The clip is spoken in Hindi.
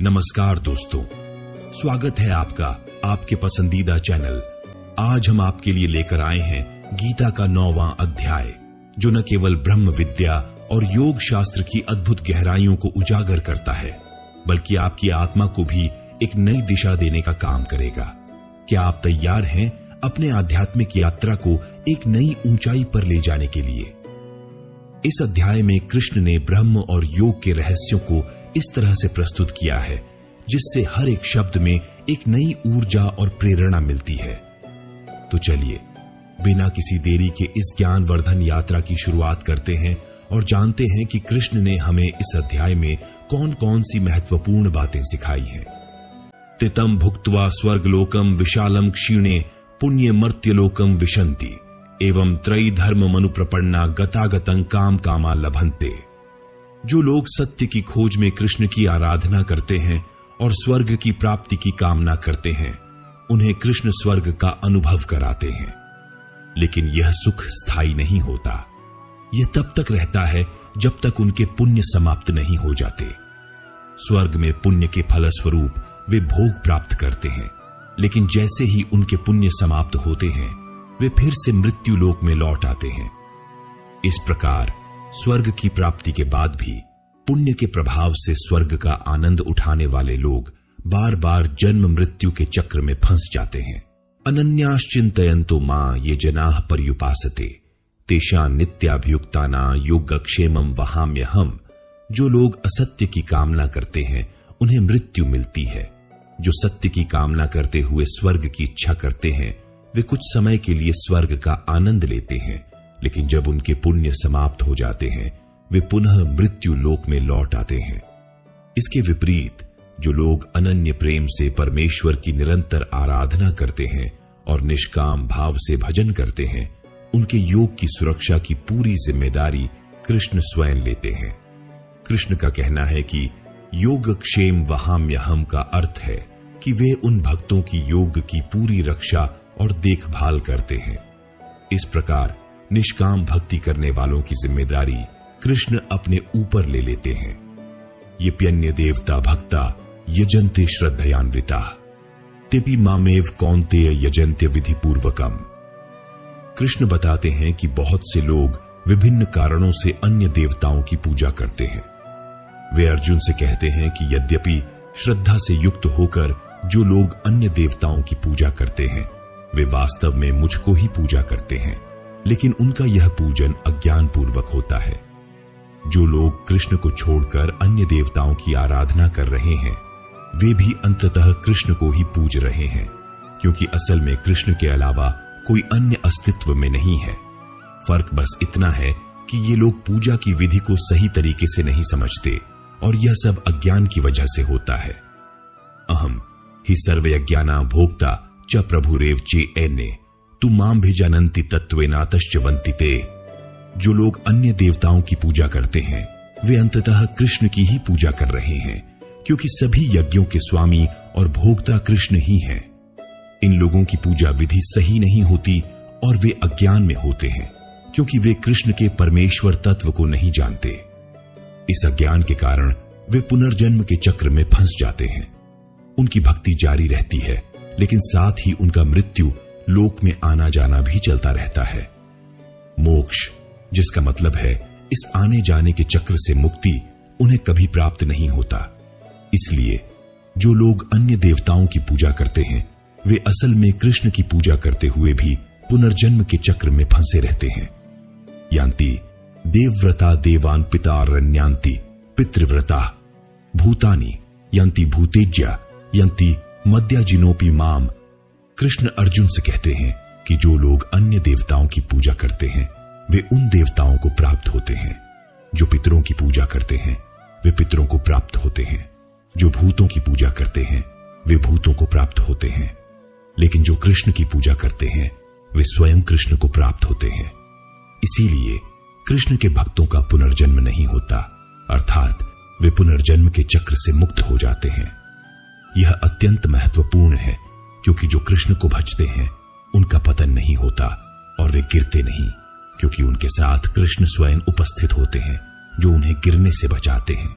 नमस्कार दोस्तों, स्वागत है आपका आपके पसंदीदा चैनल। आज हम आपके लिए लेकर आए हैं गीता का 9वां अध्याय, जो न केवल ब्रह्म विद्या और योग शास्त्र की अद्भुत गहराइयों को उजागर करता है, बल्कि आपकी आत्मा को भी एक नई दिशा देने का काम करेगा। क्या आप तैयार हैं अपने आध्यात्मिक यात्रा को एक नई ऊंचाई पर ले जाने के लिए? इस अध्याय में कृष्ण ने ब्रह्म और योग के रहस्यों को इस तरह से प्रस्तुत किया है जिससे हर एक शब्द में एक नई ऊर्जा और प्रेरणा मिलती है। तो चलिए बिना किसी देरी के इस ज्ञानवर्धन यात्रा की शुरुआत करते हैं और जानते हैं कि कृष्ण ने हमें इस अध्याय में कौन कौन सी महत्वपूर्ण बातें सिखाई हैं। तितम भुक्त्वा स्वर्गलोकम विशालम क्षीणे पुण्य मर्त्यलोकम विशन्ति एवं त्रयी धर्म मनुप्रपन्ना गतागतं काम कामा लभन्ते। जो लोग सत्य की खोज में कृष्ण की आराधना करते हैं और स्वर्ग की प्राप्ति की कामना करते हैं, उन्हें कृष्ण स्वर्ग का अनुभव कराते हैं। लेकिन यह सुख स्थायी नहीं होता। यह तब तक रहता है जब तक उनके पुण्य समाप्त नहीं हो जाते। स्वर्ग में पुण्य के फलस्वरूप वे भोग प्राप्त करते हैं, लेकिन जैसे ही उनके पुण्य समाप्त होते हैं, वे फिर से मृत्यु लोक में लौट आते हैं। इस प्रकार स्वर्ग की प्राप्ति के बाद भी पुण्य के प्रभाव से स्वर्ग का आनंद उठाने वाले लोग बार बार जन्म मृत्यु के चक्र में फंस जाते हैं। अनन्याश्चिन्तयन्तो मां ये जनाः पर्युपासते तेषां नित्याभियुक्ताना योगक्षेमं वहाम्यहम्। जो लोग असत्य की कामना करते हैं उन्हें मृत्यु मिलती है। जो सत्य की कामना करते हुए स्वर्ग की इच्छा करते हैं, वे कुछ समय के लिए स्वर्ग का आनंद लेते हैं, लेकिन जब उनके पुण्य समाप्त हो जाते हैं, वे पुनः मृत्यु लोक में लौट आते हैं। इसके विपरीत जो लोग अनन्य प्रेम से परमेश्वर की निरंतर आराधना करते हैं और निष्काम भाव से भजन करते हैं, उनके योग की सुरक्षा की पूरी जिम्मेदारी कृष्ण स्वयं लेते हैं। कृष्ण का कहना है कि योगक्षेम वहाम्यहम् का अर्थ है कि वे उन भक्तों की योग की पूरी रक्षा और देखभाल करते हैं। इस प्रकार निष्काम भक्ति करने वालों की जिम्मेदारी कृष्ण अपने ऊपर ले लेते हैं। ये प्यन्य देवता भक्ता यजन्ते श्रद्धयान्विता तेपि मामेव कौन्तेय यजन्ते विधि पूर्वकम। कृष्ण बताते हैं कि बहुत से लोग विभिन्न कारणों से अन्य देवताओं की पूजा करते हैं। वे अर्जुन से कहते हैं कि यद्यपि श्रद्धा से युक्त होकर जो लोग अन्य देवताओं की पूजा करते हैं, वे वास्तव में मुझको ही पूजा करते हैं, लेकिन उनका यह पूजन अज्ञान पूर्वक होता है। जो लोग कृष्ण को छोड़कर अन्य देवताओं की आराधना कर रहे हैं, वे भी अंततः कृष्ण को ही पूज रहे हैं, क्योंकि असल में कृष्ण के अलावा कोई अन्य अस्तित्व में नहीं है। फर्क बस इतना है कि ये लोग पूजा की विधि को सही तरीके से नहीं समझते, और यह सब अज्ञान की वजह से होता है। अहम हि सर्वयज्ञाना भोक्ता च प्रभुरेव चेन्ने तु मां भी जानन्ति तत्त्वेनातश्च वन्ति ते। जो लोग अन्य देवताओं की पूजा करते हैं, वे अंततः कृष्ण की ही पूजा कर रहे हैं, क्योंकि सभी यज्ञों के स्वामी और भोक्ता कृष्ण ही हैं। इन लोगों की पूजा विधि सही नहीं होती और वे अज्ञान में होते हैं, क्योंकि वे कृष्ण के परमेश्वर तत्व को नहीं जानते। इस अज्ञान के कारण वे पुनर्जन्म के चक्र में फंस जाते हैं। उनकी भक्ति जारी रहती है, लेकिन साथ ही उनका मृत्यु लोक में आना जाना भी चलता रहता है। मोक्ष, जिसका मतलब है इस आने जाने के चक्र से मुक्ति, उन्हें कभी प्राप्त नहीं होता। इसलिए जो लोग अन्य देवताओं की पूजा करते हैं, वे असल में कृष्ण की पूजा करते हुए भी पुनर्जन्म के चक्र में फंसे रहते हैं। यान्ति देवव्रता देवान पितारण्यान्ति पितृव्रता भूतानि यन्ति भूतेज्या यन्ति मद्याजिनोपि माम। कृष्ण अर्जुन से कहते हैं कि जो लोग अन्य देवताओं की पूजा करते हैं, वे उन देवताओं को प्राप्त होते हैं। जो पितरों की पूजा करते हैं, वे पितरों को प्राप्त होते हैं। जो भूतों की पूजा करते हैं, वे भूतों को प्राप्त होते हैं। लेकिन जो कृष्ण की पूजा करते हैं, वे स्वयं कृष्ण को प्राप्त होते हैं। इसीलिए कृष्ण के भक्तों का पुनर्जन्म नहीं होता, अर्थात वे पुनर्जन्म के चक्र से मुक्त हो जाते हैं। यह अत्यंत महत्वपूर्ण है, क्योंकि जो कृष्ण को भजते हैं उनका पतन नहीं होता और वे गिरते नहीं, क्योंकि उनके साथ कृष्ण स्वयं उपस्थित होते हैं, जो उन्हें गिरने से बचाते हैं।